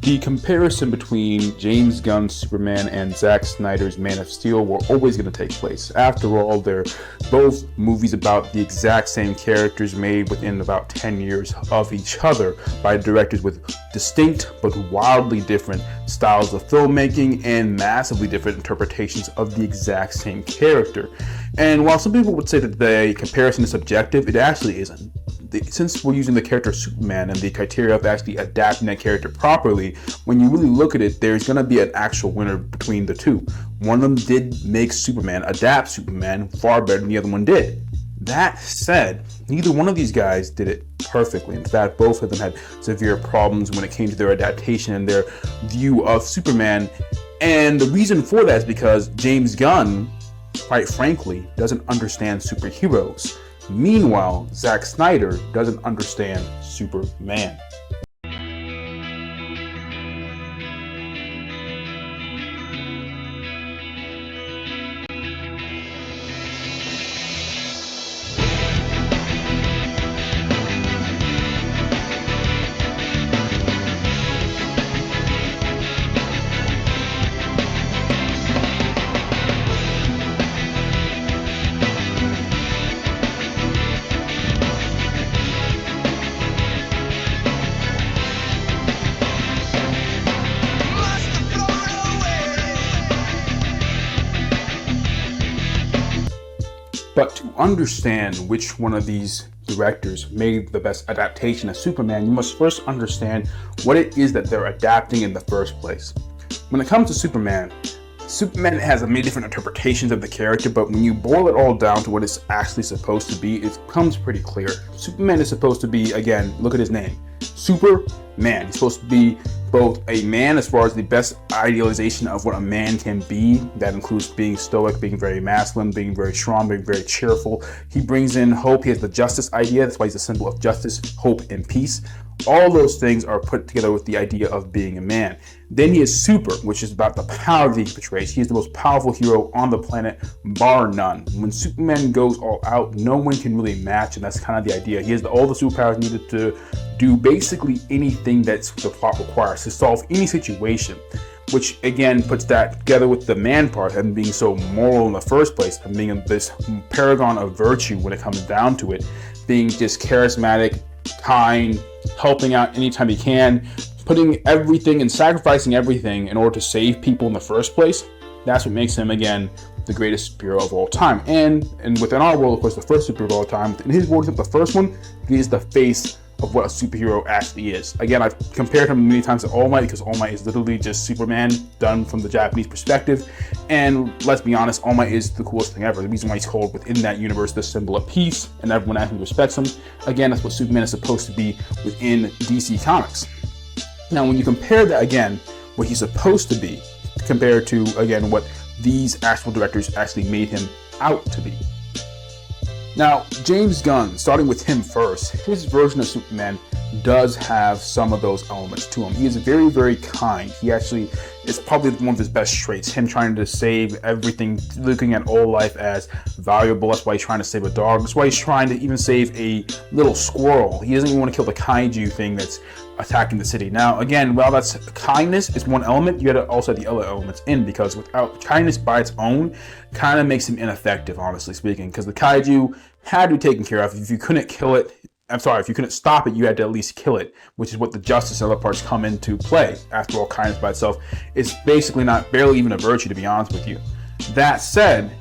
The comparison between James Gunn's Superman and Zack Snyder's Man of Steel were always going to take place. After all, they're both movies about the exact same characters made within about 10 years of each other by directors with distinct but wildly different styles of filmmaking and massively different interpretations of the exact same character. And while some people would say that the comparison is subjective, it actually isn't. Since we're using the character Superman and the criteria of actually adapting that character properly, when you really look at it, there's going to be an actual winner between the two. One of them did make Superman, adapt Superman, far better than the other one did. That said, neither one of these guys did it perfectly. In fact, both of them had severe problems when it came to their adaptation and their view of Superman. And the reason for that is because James Gunn, quite frankly, doesn't understand superheroes. Meanwhile, Zack Snyder doesn't understand Superman. But to understand which one of these directors made the best adaptation of Superman, you must first understand what it is that they're adapting in the first place. When it comes to Superman has many different interpretations of the character, but when you boil it all down to what it's actually supposed to be, it becomes pretty clear. Superman is supposed to be, again, look at his name, Superman. He's supposed to be both a man as far as the best idealization of what a man can be. That includes being stoic, being very masculine, being very strong, being very cheerful. He brings in hope. He has the justice idea. That's why he's a symbol of justice, hope, and peace. All those things are put together with the idea of being a man. Then he is Super, which is about the power that he portrays. He is the most powerful hero on the planet, bar none. When Superman goes all out, no one can really match, and that's kind of the idea. He has all the superpowers needed to do basically anything that the plot requires, to solve any situation, which again puts that together with the man part, and being so moral in the first place, and being this paragon of virtue when it comes down to it, being just charismatic, kind, helping out anytime he can, putting everything and sacrificing everything in order to save people in the first place. That's what makes him, again, the greatest superhero of all time. And within our world, of course, the first superhero of all time. In his world, the first one, he is the face of what a superhero actually is. Again, I've compared him many times to All Might, because All Might is literally just Superman done from the Japanese perspective. And let's be honest, All Might is the coolest thing ever. The reason why he's called within that universe the symbol of peace, and everyone actually respects him. Again, that's what Superman is supposed to be within DC Comics. Now, when you compare that, again, what he's supposed to be, compared to, again, what these actual directors actually made him out to be. Now, James Gunn, starting with him first, his version of Superman does have some of those elements to him. He is very, very kind. He actually is probably one of his best traits, him trying to save everything, looking at all life as valuable. That's why he's trying to save a dog. That's why he's trying to even save a little squirrel. He doesn't even want to kill the kaiju thing that's attacking the city. Now, again, while that's kindness is one element, you gotta also have the other elements in, because without kindness by its own kind of makes him ineffective, honestly speaking, because the kaiju had to be taken care of. If you couldn't kill it, if you couldn't stop it, you had to at least kill it, which is what the justice and other parts come into play. After all, kindness by itself is basically barely even a virtue, to be honest with you. That said,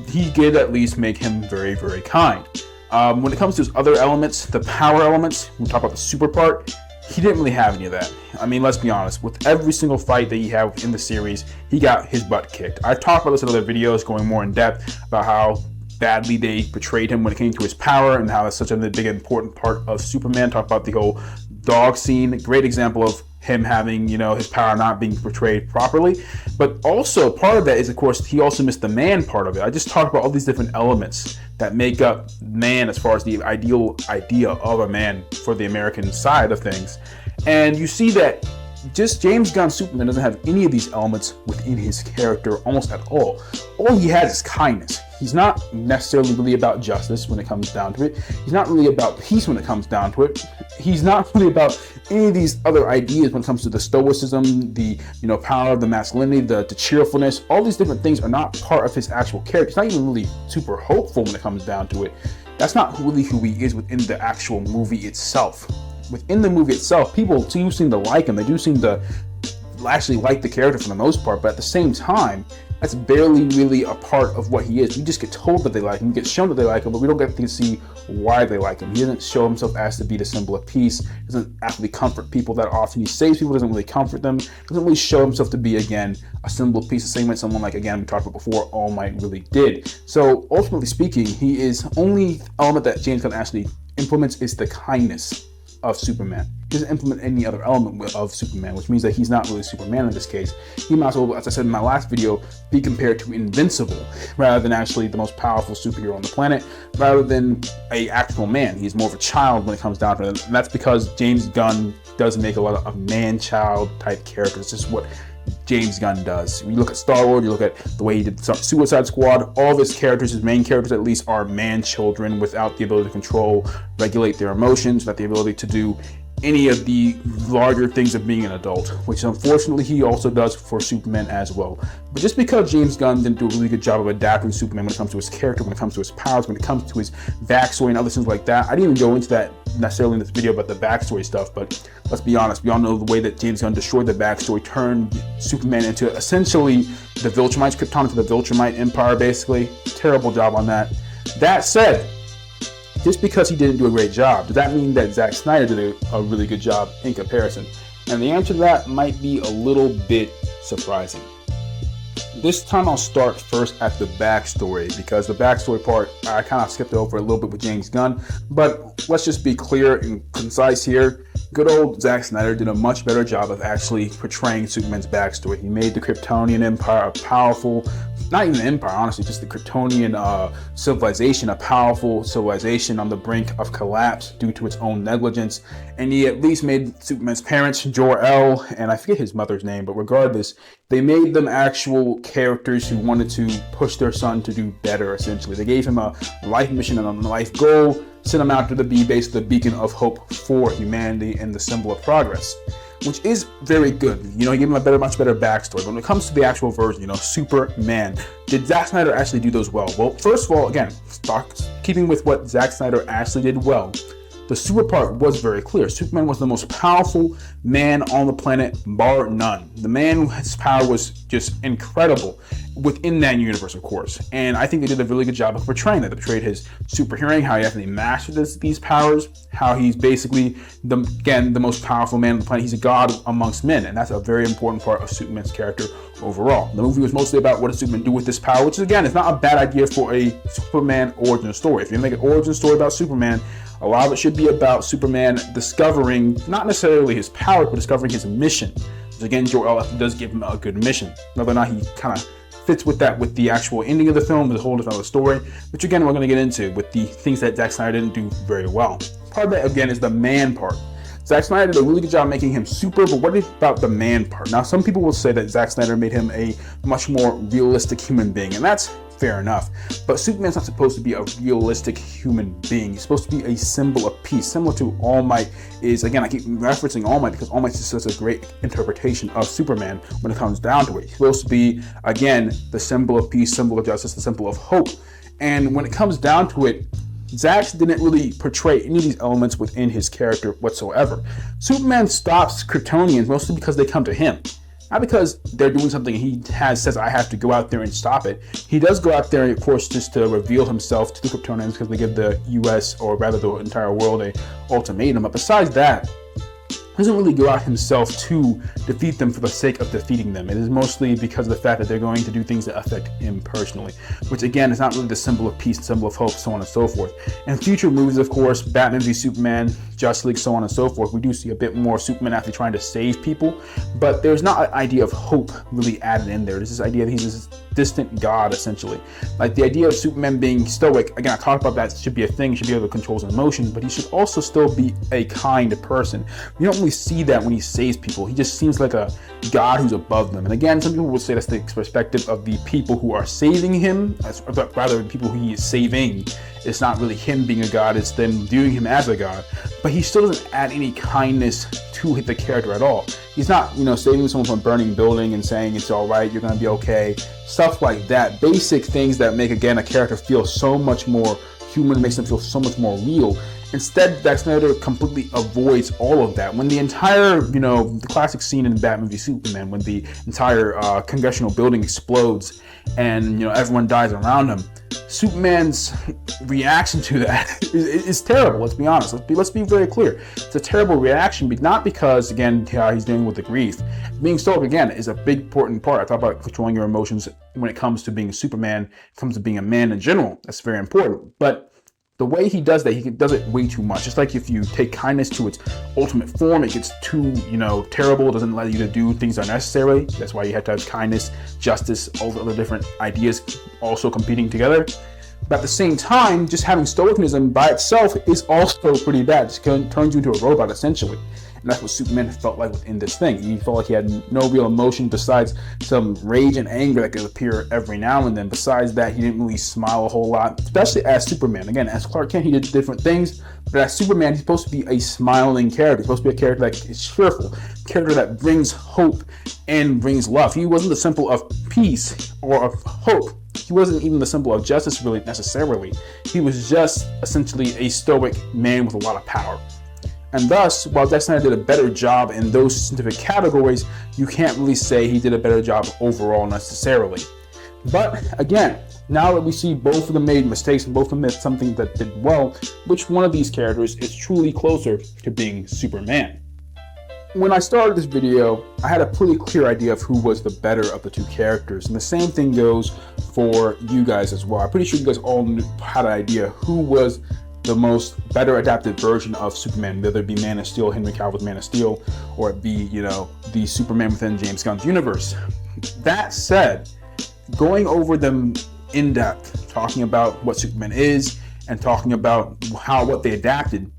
he did at least make him very, very kind. When it comes to his other elements, the power elements, we talk about the super part, he didn't really have any of that. I mean, let's be honest. With every single fight that he had in the series, he got his butt kicked. I've talked about this in other videos, going more in depth about how badly they portrayed him when it came to his power, and how that's such a big important part of Superman. Talk about the whole dog scene. Great example of him having, his power not being portrayed properly. But also part of that is, of course, he also missed the man part of it. I just talked about all these different elements that make up man as far as the ideal idea of a man for the American side of things. And you see that just James Gunn's Superman doesn't have any of these elements within his character almost at all. All he has is kindness. He's not necessarily really about justice when it comes down to it. He's not really about peace when it comes down to it. He's not really about any of these other ideas when it comes to the stoicism, the power of the masculinity, the cheerfulness. All these different things are not part of his actual character. He's not even really super hopeful when it comes down to it. That's not really who he is within the actual movie itself. Within the movie itself, people do seem to like him. They do seem to actually like the character for the most part, but at the same time, that's barely really a part of what he is. We just get told that they like him, we get shown that they like him, but we don't get to see why they like him. He doesn't show himself as to be the symbol of peace. He doesn't actually comfort people that often. He saves people, doesn't really comfort them. Doesn't really show himself to be, again, a symbol of peace, the same way someone like, again, we talked about before, All Might really did. So ultimately speaking, he is only element that James Gunn actually implements is the kindness of Superman. He doesn't implement any other element of Superman, which means that he's not really Superman in this case. He might as well, as I said in my last video, be compared to Invincible rather than actually the most powerful superhero on the planet, rather than an actual man. He's more of a child when it comes down to it, and that's because James Gunn does make a lot of man-child type characters. It's just what James Gunn does. You look at Star Wars, you look at the way he did Suicide Squad, all of his characters, his main characters at least, are man-children without the ability to control, regulate their emotions, without the ability to do any of the larger things of being an adult, which unfortunately he also does for Superman as well. But just because James Gunn didn't do a really good job of adapting Superman when it comes to his character, when it comes to his powers, when it comes to his backstory and other things like that, I didn't even go into that necessarily in this video about the backstory stuff, but let's be honest, we all know the way that James Gunn destroyed the backstory, turned Superman into essentially the Viltrumites, Krypton into the Viltrumite Empire, basically. Terrible job on that. That said, just because he didn't do a great job, does that mean that Zack Snyder did a really good job in comparison? And the answer to that might be a little bit surprising. This time I'll start first at the backstory, because the backstory part, I kind of skipped over a little bit with James Gunn, but let's just be clear and concise here. Good old Zack Snyder did a much better job of actually portraying Superman's backstory. He made the Kryptonian Empire a powerful, not even an empire, honestly, just the Kryptonian civilization, a powerful civilization on the brink of collapse due to its own negligence. And he at least made Superman's parents, Jor-El, and I forget his mother's name, but regardless, they made them actual characters who wanted to push their son to do better, essentially. They gave him a life mission and a life goal, sent him out to be basically the beacon of hope for humanity and the symbol of progress, which is very good. He gave him a much better backstory. But when it comes to the actual version, Superman, did Zack Snyder actually do those well? Well, first of all, again, keeping with what Zack Snyder actually did well, the super part was very clear. Superman was the most powerful man on the planet, bar none. The man's power was just incredible within that universe, of course. And I think they did a really good job of portraying that. They portrayed his super hearing, how he actually mastered these powers, how he's basically, the most powerful man on the planet. He's a god amongst men, and that's a very important part of Superman's character overall. The movie was mostly about what does Superman do with this power, which is, again, it's not a bad idea for a Superman origin story. If you make an origin story about Superman, a lot of it should be about Superman discovering, not necessarily his power, but discovering his mission. Which, again, Jor-El does give him a good mission. Whether or not he kind of fits with that with the actual ending of the film is a whole different story, which again we're going to get into with the things that Zack Snyder didn't do very well. Part of that, again, is the man part. Zack Snyder did a really good job making him super, but what about the man part? Now, some people will say that Zack Snyder made him a much more realistic human being, and that's fair enough. But Superman's not supposed to be a realistic human being. He's supposed to be a symbol of peace, similar to All Might is. Again, I keep referencing All Might because All Might is such a great interpretation of Superman when it comes down to it. He's supposed to be, again, the symbol of peace, symbol of justice, the symbol of hope. And when it comes down to it, Zack didn't really portray any of these elements within his character whatsoever. Superman stops Kryptonians mostly because they come to him. Not because they're doing something he says, I have to go out there and stop it. He does go out there, of course, just to reveal himself to the Kryptonians because they give the US, or rather the entire world, a ultimatum. But besides that, he doesn't really go out himself to defeat them for the sake of defeating them. It is mostly because of the fact that they're going to do things that affect him personally, which again is not really the symbol of peace, the symbol of hope, so on and so forth. In future movies, of course, Batman v Superman, Justice League, so on and so forth, we do see a bit more Superman actually trying to save people, but there's not an idea of hope really added in there. There's this idea that he's this distant god, essentially. Like the idea of Superman being stoic, again, I talked about that should be a thing, he should be able to control his emotions, but he should also still be a kind person. We don't really see that when he saves people. He just seems like a god who's above them. And again, some people would say that's the perspective of the people who are saving him, rather the people who he is saving. It's not really him being a god, it's them viewing him as a god. But he still doesn't add any kindness to the character at all. He's not, saving someone from a burning building and saying it's all right, you're gonna be okay. Stuff like that. Basic things that make, again, a character feel so much more human, makes them feel so much more real. Instead, Zack Snyder completely avoids all of that. When the entire, the classic scene in Batman v Superman, when the entire congressional building explodes and, everyone dies around him, Superman's reaction to that is terrible. Let's be honest. Let's be very clear. It's a terrible reaction, but not because, again, he's dealing with the grief. Being stoic, again, is a big important part. I talk about controlling your emotions when it comes to being a Superman, it comes to being a man in general. That's very important. But the way he does that, he does it way too much. Just like if you take kindness to its ultimate form, it gets too, terrible. It doesn't let you to do things unnecessarily. That's why you have to have kindness, justice, all the other different ideas also competing together. But at the same time, just having stoicism by itself is also pretty bad. It turns you into a robot, essentially. And that's what Superman felt like within this thing. He felt like he had no real emotion besides some rage and anger that could appear every now and then. Besides that, he didn't really smile a whole lot, especially as Superman. Again, as Clark Kent, he did different things, but as Superman, he's supposed to be a smiling character. He's supposed to be a character that is cheerful, a character that brings hope and brings love. He wasn't the symbol of peace or of hope. He wasn't even the symbol of justice, really, necessarily. He was just essentially a stoic man with a lot of power. And thus, while Zack Snyder did a better job in those specific categories, you can't really say he did a better job overall necessarily. But again, now that we see both of them made mistakes and both of them did something that did well, which one of these characters is truly closer to being Superman? When I started this video, I had a pretty clear idea of who was the better of the two characters, and the same thing goes for you guys as well. I'm pretty sure you guys all had an idea who was the most better adapted version of Superman, whether it be Man of Steel, Henry Cavill's Man of Steel, or it be, the Superman within James Gunn's universe. That said, going over them in depth, talking about what Superman is and talking about what they adapted,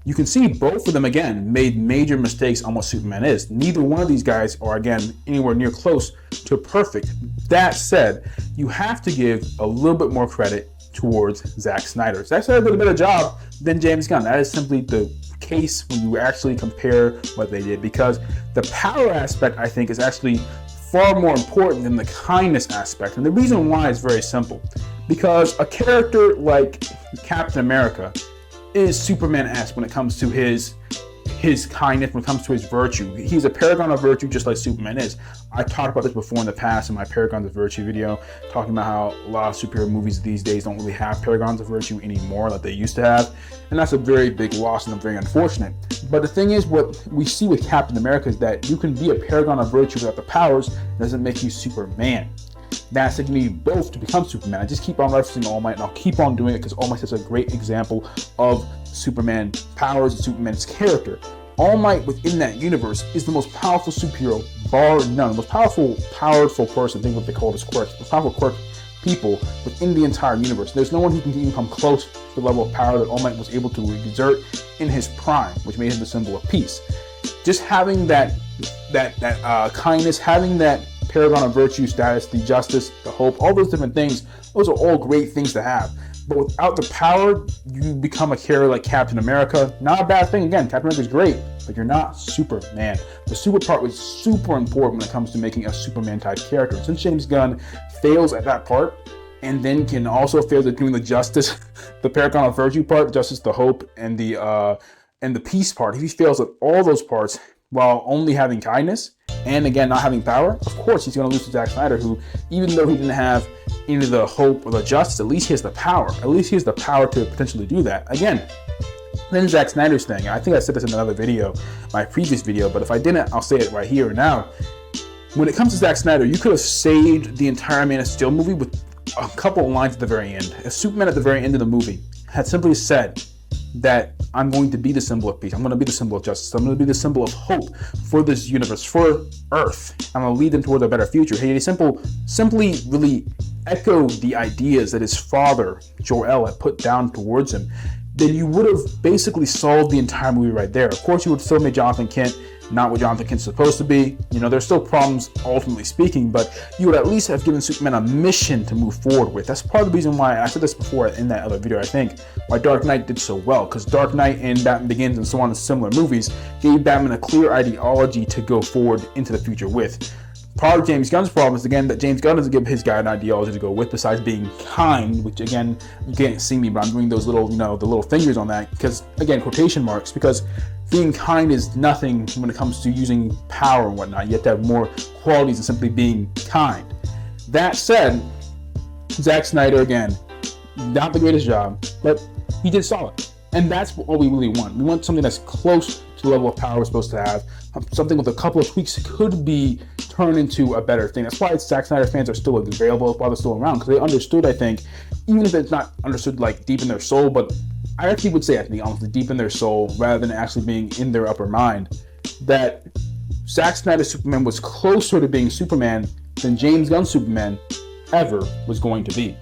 you can see both of them, again, made major mistakes on what Superman is. Neither one of these guys are, again, anywhere near close to perfect. That said, you have to give a little bit more credit towards Zack Snyder. Zack Snyder did a better job than James Gunn. That is simply the case when you actually compare what they did, because the power aspect, I think, is actually far more important than the kindness aspect. And the reason why is very simple. Because a character like Captain America is Superman-esque when it comes to his kindness, when it comes to his virtue. He's a paragon of virtue just like Superman is. I talked about this before in the past in my Paragons of Virtue video, talking about how a lot of superhero movies these days don't really have paragons of virtue anymore like they used to have. And that's a very big loss and very unfortunate. But the thing is, what we see with Captain America is that you can be a paragon of virtue without the powers. It doesn't make you Superman. That's like you need both to become Superman. I just keep on referencing All Might, and I'll keep on doing it because All Might is a great example of Superman's powers and Superman's character. All Might within that universe is the most powerful superhero, bar none. The most powerful person, think what they call this quirk, the most powerful quirk people within the entire universe. There's no one who can even come close to the level of power that All Might was able to exert in his prime, which made him the symbol of peace. Just having that kindness, having that paragon of virtue status, the justice, the hope, all those different things, those are all great things to have. But without the power, you become a character like Captain America. Not a bad thing. Again, Captain America is great, but you're not Superman. The super part was super important when it comes to making a Superman type character. And since James Gunn fails at that part, and then can also fail at doing the justice, the paragon of virtue part, the justice, the hope, and the peace part, if he fails at all those parts while only having kindness, and again, not having power, of course he's going to lose to Zack Snyder, who, even though he didn't have either the hope or the justice, at least he has the power. At least he has the power to potentially do that. Again, then Zack Snyder's thing, I think I said this in another video, my previous video, but if I didn't, I'll say it right here now. When it comes to Zack Snyder, you could have saved the entire Man of Steel movie with a couple of lines at the very end. If Superman at the very end of the movie had simply said that I'm going to be the symbol of peace, I'm going to be the symbol of justice, I'm going to be the symbol of hope for this universe, for Earth, I'm going to lead them towards a better future. He simply really echoed the ideas that his father, Jor-El, had put down towards him. then you would have basically solved the entire movie right there. Of course, you would still make Jonathan Kent not what Jonathan Kent's supposed to be. You know, there's still problems, ultimately speaking, but you would at least have given Superman a mission to move forward with. That's part of the reason why, I said this before in that other video, I think, why Dark Knight did so well, because Dark Knight and Batman Begins and so on and similar movies gave Batman a clear ideology to go forward into the future with. Part of James Gunn's problem is, again, that James Gunn doesn't give his guy an ideology to go with besides being kind, which, again, you can't see me, but I'm doing those little, the little fingers on that, because, again, quotation marks, because being kind is nothing when it comes to using power and whatnot. You have to have more qualities than simply being kind. That said, Zack Snyder, again, not the greatest job, but he did solid. And that's what we really want. We want something that's close to the level of power we're supposed to have. Something with a couple of tweaks could be turned into a better thing. That's why Zack Snyder fans are still available while they're still around, because they understood, I think, even if it's not understood like deep in their soul, but I actually would say, I think, honestly, deep in their soul, rather than actually being in their upper mind, that Zack Snyder's Superman was closer to being Superman than James Gunn's Superman ever was going to be.